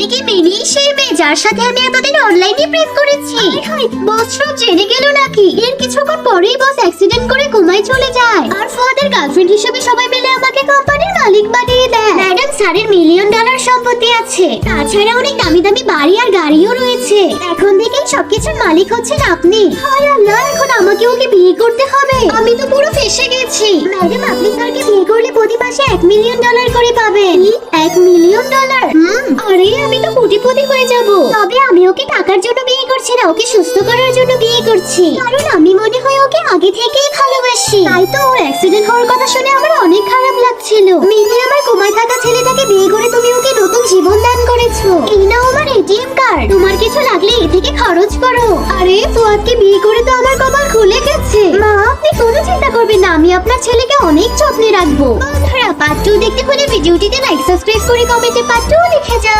তাহলে কি মিনি সেই মেয়ে যার সাথে আমি এতদিন অনলাইনে প্রেম করেছি? বস সব জেনে গেল নাকি? এর কিছুক্ষণ পরেই বস অ্যাক্সিডেন্ট করে কোমায় চলে যায়, আর ফুয়াদের গার্লফ্রেন্ড হিসেবে সবাই মিলে আমাকে কোম্পানির মালিক বানিয়ে দেয়। ম্যাডাম স্যারের $1,000,000 সম্পত্তি আছে, তাছাড়া অনেক দামি দামি বাড়ি আর গাড়িও রয়েছে। এখন থেকেই সবকিছুর মালিক হচ্ছেন আপনি। হায় আল্লাহ, এখন আমাকে ওকে বিয়ে করতে হবে। আমি তো পুরো ফেসে গেছি। ম্যাডাম, আপনি স্যারকে বিয়ে করলে প্রতি মাসে $1,000,000 করে পাবেন। $1,000,000? আরে আমি তো কোটিপতি হয়ে যাব। তবে আমি ওকে টাকার জন্য বিয়ে করছি না, ওকে সুস্থ করার জন্য বিয়ে করছি। কারণ আমি মনে হয় ওকে আগে থেকেই ভালোবাসি। তাই তো ওর অ্যাক্সিডেন্ট হওয়ার কথা শুনে আমার অনেক খারাপ লাগছিল। মিনি, আমার কোমায় থাকা ছেলেটাকে বিয়ে করে তুমি ওকে নতুন জীবন দান করেছো। এই নাও আমার এটিএম কার্ড, তোমার কিছু লাগলে এ থেকে খরচ করো। আরে ফুয়াদকে বিয়ে করে তো আমার কপাল খুলে গেছে। মা, আপনি কোনো চিন্তা করবেন না, আমি আপনার ছেলেকে অনেক যত্নে রাখবো। বন্ধুরা, পার্ট 2 দেখতে হলে ভিডিওটিতে লাইক, সাবস্ক্রাইব করে কমেন্টে পার্ট 2 লিখে যাও।